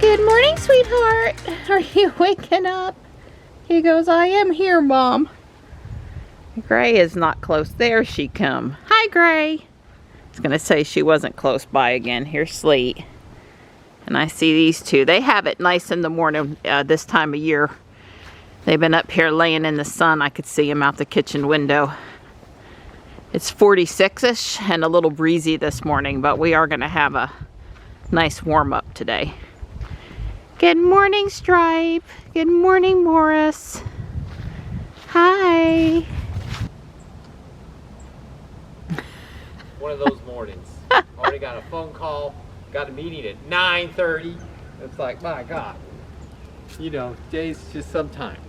Good morning, sweetheart. Are you waking up? He goes, I am here, Mom. Gray is not close. There she come. Hi, Gray. I was going to say she wasn't close by again. Here's Sleet. And I see these two. They have it nice in the morning this time of year. They've been up here laying in the sun. I could see them out the kitchen window. It's 46-ish and a little breezy this morning, but we are going to have a nice warm up today. Good morning, Stripe. Good morning, Morris. Hi. One of those mornings. Already got a phone call, got a meeting at 9:30. It's like, my God. You know, days just sometimes.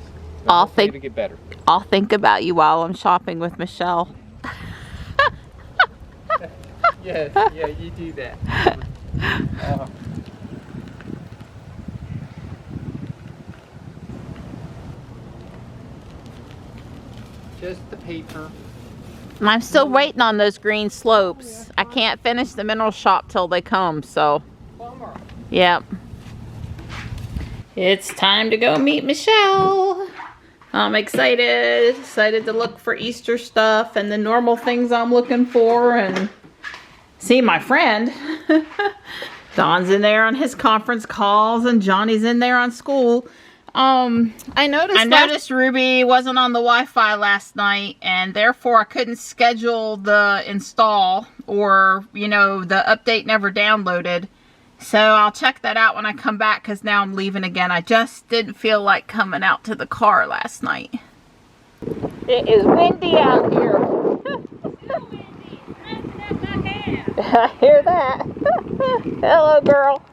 I'll think, get better. I'll think about you while I'm shopping with Michelle. Yes, yeah, you do that. Just the paper. I'm still waiting on those green slopes. I can't finish the mineral shop till they come, so. Bummer. Yep. It's time to go meet Michelle. I'm excited to look for Easter stuff and the normal things I'm looking for and see my friend. Don's in there on his conference calls and Johnny's in there on school. I noticed Ruby wasn't on the Wi-Fi last night and therefore I couldn't schedule the install, or, you know, the update never downloaded. So I'll check that out when I come back because now I'm leaving again. I just didn't feel like coming out to the car last night. It is windy out here. I hear that. Hello, girl.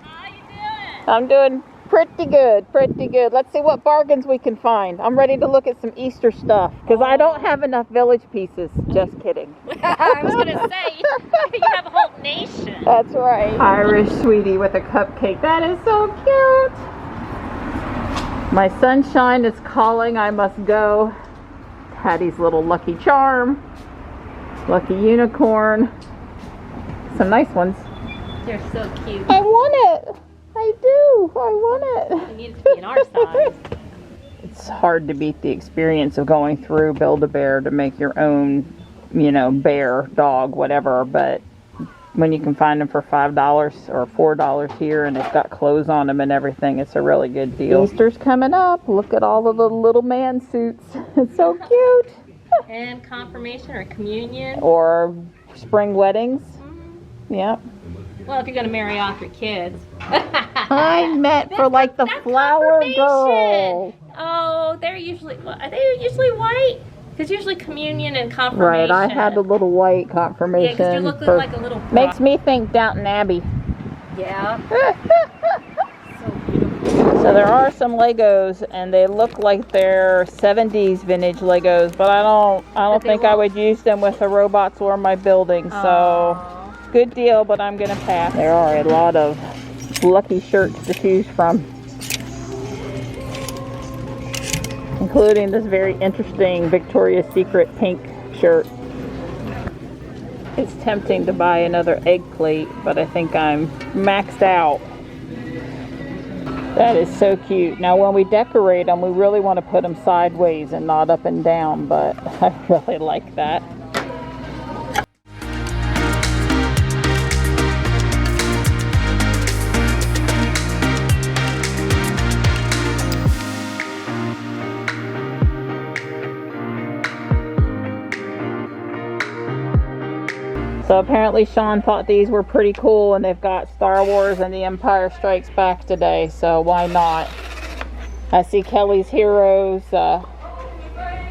How you doing? I'm doing pretty good, pretty good. Let's see what bargains we can find. I'm ready to look at some Easter stuff because I don't have enough village pieces. Just kidding. I was gonna say you have a whole nation. That's right. Irish sweetie with a cupcake. That is so cute. My sunshine is calling. I must go. Patty's little Lucky Charm. Lucky Unicorn. Some nice ones. They're so cute. I want it. I do. I want it. They need to be in our size. It's hard to beat the experience of going through Build-A-Bear to make your own, you know, bear, dog, whatever. But when you can find them for $5 or $4 here and it's got clothes on them and everything, it's a really good deal. Easter's coming up. Look at all of the little man suits. It's so cute. And confirmation or communion. Or spring weddings. Yep. Well, if you're gonna marry off your kids. I meant for like the flower girl. Oh, they're usually, are they usually white? Because usually communion and confirmation. Right, I had the little white confirmation. Yeah, because you're looking like a little makes me think Downton Abbey. Yeah. So beautiful. So there are some Legos, and they look like they're 70s vintage Legos, but I don't think I would use them with the robots or my building. So good deal, but I'm gonna pass. There are a lot of lucky shirts to choose from, including this very interesting Victoria's Secret pink shirt. It's tempting to buy another egg plate, but I think I'm maxed out. That is so cute. Now when we decorate them, we really want to put them sideways and not up and down, but I really like that. So apparently Sean thought these were pretty cool, and they've got Star Wars and The Empire Strikes Back today, so why not? I see Kelly's Heroes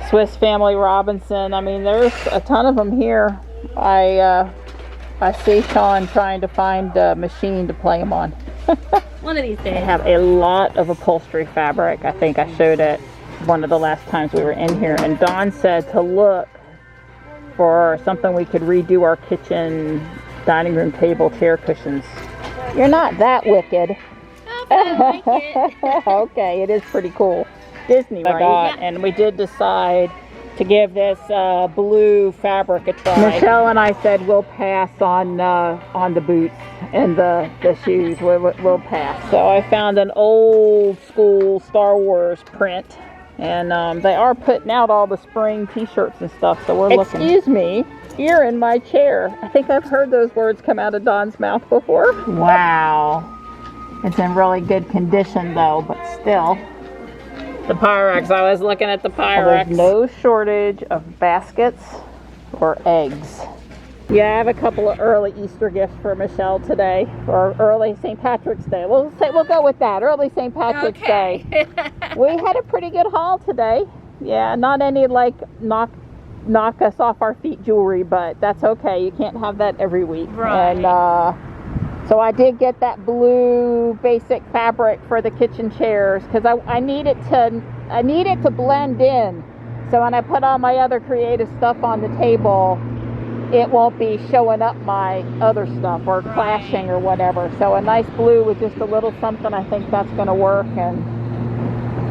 Swiss Family Robinson. I mean, there's a ton of them here. I see Sean trying to find a machine to play them on. One of these They days. have a lot of upholstery fabric. I think I showed it one of the last times we were in here. And Dawn said to look for something we could redo our kitchen, dining room table, chair cushions. You're not that wicked. I like it. Okay, it is pretty cool. Disney, right? Yeah. And we did decide to give this blue fabric a try. Michelle and I said we'll pass on the boots and the shoes. We'll pass. So I found an old school Star Wars print, and they are putting out all the spring t-shirts and stuff, so we're looking. Excuse me, you're in my chair. I think I've heard those words come out of Dawn's mouth before. Wow. It's in really good condition though, but still. The Pyrex, I was looking at the Pyrex. There's no shortage of baskets or eggs. Yeah, I have a couple of early Easter gifts for Michelle today, or early St. Patrick's Day. We'll go with that, early St. Patrick's Day. We had a pretty good haul today. Yeah, not any like knock us off our feet jewelry, but that's okay. You can't have that every week. Right. And so I did get that blue basic fabric for the kitchen chairs because I need it to blend in. So when I put all my other creative stuff on the table, it won't be showing up my other stuff or clashing or whatever. So a nice blue with just a little something, I think that's going to work. And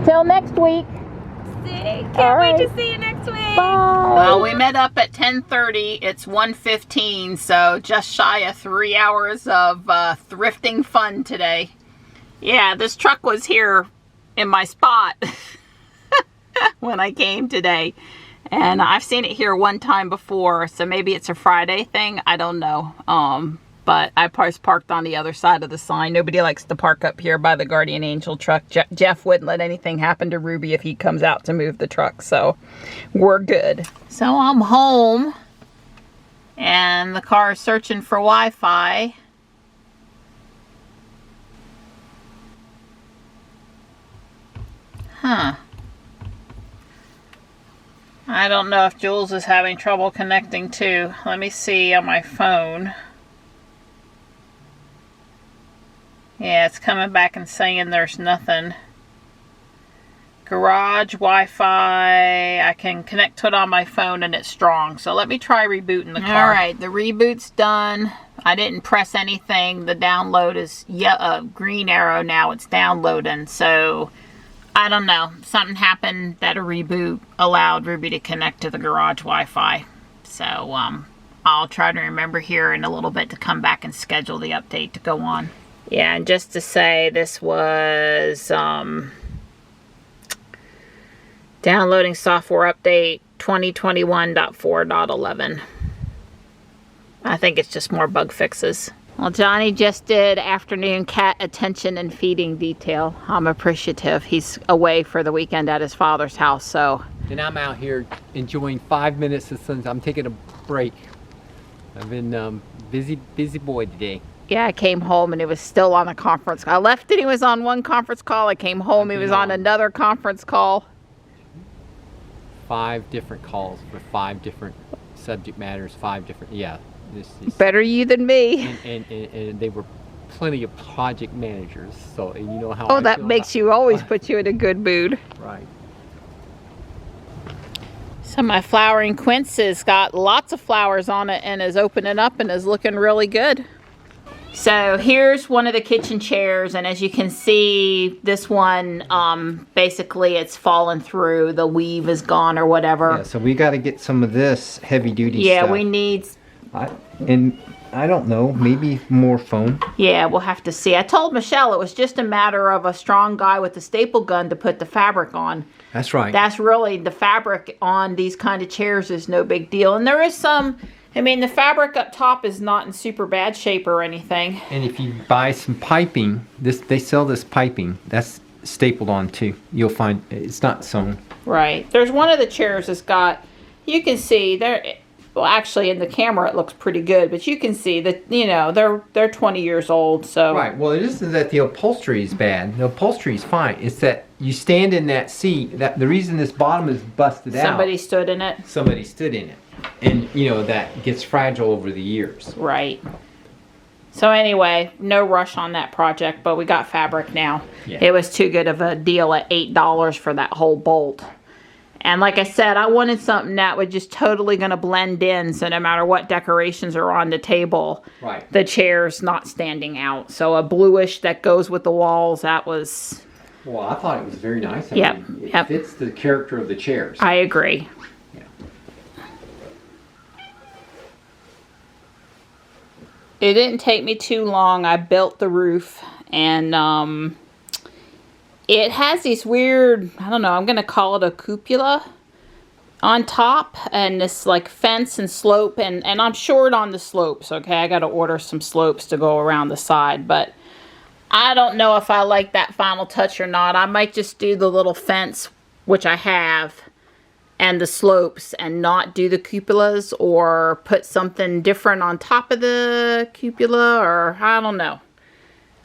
till next week. Can't wait to see you next week. Bye. Well, we met up at 10:30. It's 1:15, so just shy of 3 hours of thrifting fun today. Yeah, this truck was here in my spot when I came today. And I've seen it here one time before, so maybe it's a Friday thing. I don't know. But I parked on the other side of the sign. Nobody likes to park up here by the Guardian Angel truck. Jeff wouldn't let anything happen to Ruby if he comes out to move the truck, so we're good. So I'm home, and the car is searching for Wi-Fi. Huh. I don't know if Jules is having trouble connecting too. Let me see on my phone. Yeah, it's coming back and saying there's nothing. Garage, Wi-Fi. I can connect to it on my phone and it's strong. So let me try rebooting the car. Alright, the reboot's done. I didn't press anything. The download is green arrow now. It's downloading. So I don't know. Something happened that a reboot allowed Ruby to connect to the garage Wi-Fi. So I'll try to remember here in a little bit to come back and schedule the update to go on. Yeah, and just to say, this was downloading software update 2021.4.11. I think it's just more bug fixes. Well, Johnny just did afternoon cat attention and feeding detail. I'm appreciative. He's away for the weekend at his father's house, so. And I'm out here enjoying 5 minutes of sunshine. I'm taking a break. I've been busy boy today. Yeah, I came home and he was still on a conference call. I left and he was on one conference call. I came home, he was on another conference call. 5 different calls for 5 different subject matters, 5 different, yeah. Better you than me. And they were plenty of project managers, so and you know how Oh, that makes you always put you in a good mood. Right. So my flowering quince has got lots of flowers on it and is opening up and is looking really good. So here's one of the kitchen chairs, and as you can see, this one, basically it's fallen through, the weave is gone or whatever. Yeah, so we got to get some of this heavy duty stuff. Yeah, we need... And I don't know, maybe more foam. Yeah, we'll have to see. I told Michelle it was just a matter of a strong guy with a staple gun to put the fabric on. That's right. That's really, the fabric on these kind of chairs is no big deal. And there is some... I mean, the fabric up top is not in super bad shape or anything. And if you buy some piping, they sell this piping. That's stapled on too. You'll find it's not sewn. Right. There's one of the chairs that's got, you can see there, well, actually in the camera it looks pretty good, but you can see that, you know, they're 20 years old, so. Right, well, it isn't that the upholstery is bad. The upholstery is fine. It's that you stand in that seat, that the reason this bottom is busted out. Somebody stood in it. Somebody stood in it. And, you know, that gets fragile over the years. Right. So anyway, no rush on that project, but we got fabric now. Yeah. It was too good of a deal at $8 for that whole bolt. And like I said, I wanted something that was just totally going to blend in, so no matter what decorations are on the table, Right. the chair's not standing out. So a bluish that goes with the walls, that was... Well, I thought it was very nice. Yep, It yep. fits the character of the chairs. I agree. Yeah. It didn't take me too long. I built the roof, and it has these weird, I don't know, I'm going to call it a cupola on top, and this like fence and slope, and I'm short on the slopes, okay? I got to order some slopes to go around the side, but I don't know if I like that final touch or not. I might just do the little fence, which I have, and the slopes, and not do the cupolas, or put something different on top of the cupola, or I don't know.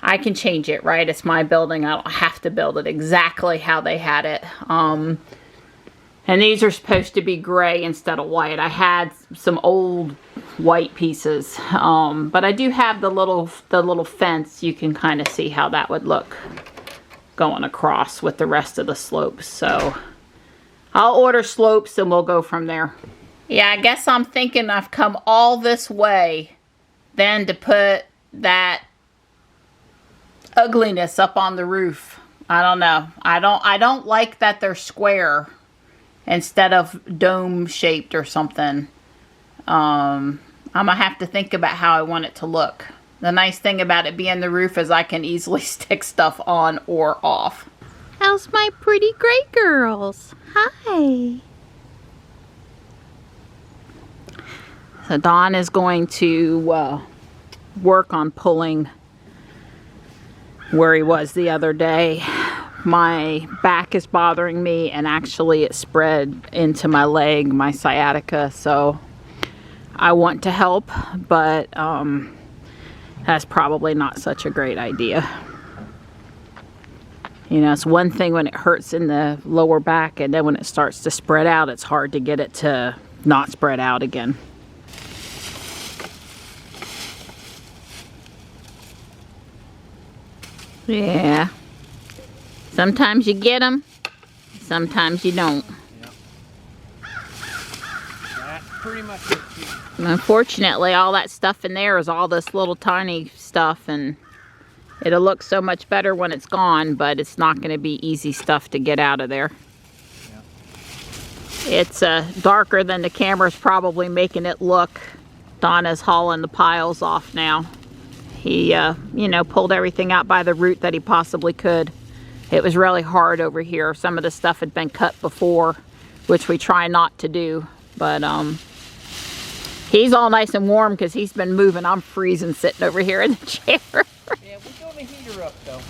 I can change it, right? It's my building. I don't have to build it exactly how they had it. And these are supposed to be gray instead of white. I had some old white pieces, but I do have the little fence. You can kind of see how that would look going across with the rest of the slopes. So I'll order slopes and we'll go from there. Yeah, I guess I'm thinking I've come all this way then to put that ugliness up on the roof. I don't know. I don't like that they're square instead of dome shaped or something. I'm gonna have to think about how I want it to look. The nice thing about it being the roof is I can easily stick stuff on or off. How's my pretty gray girls? Hi. So Don is going to work on pulling where he was the other day. My back is bothering me, and actually it spread into my leg, my sciatica, so I want to help, but that's probably not such a great idea. You know, it's one thing when it hurts in the lower back, and then when it starts to spread out, it's hard to get it to not spread out again. Yeah. Sometimes you get them, sometimes you don't. Yep. That's pretty much it. Unfortunately, all that stuff in there is all this little tiny stuff, and it'll look so much better when it's gone, but it's not going to be easy stuff to get out of there. Yep. It's darker than the camera's probably making it look. Donna's hauling the piles off now. He, you know, pulled everything out by the root that he possibly could. It was really hard over here. Some of the stuff had been cut before, which we try not to do. But he's all nice and warm because he's been moving. I'm freezing sitting over here in the chair. Yeah, we're doing the heater up though.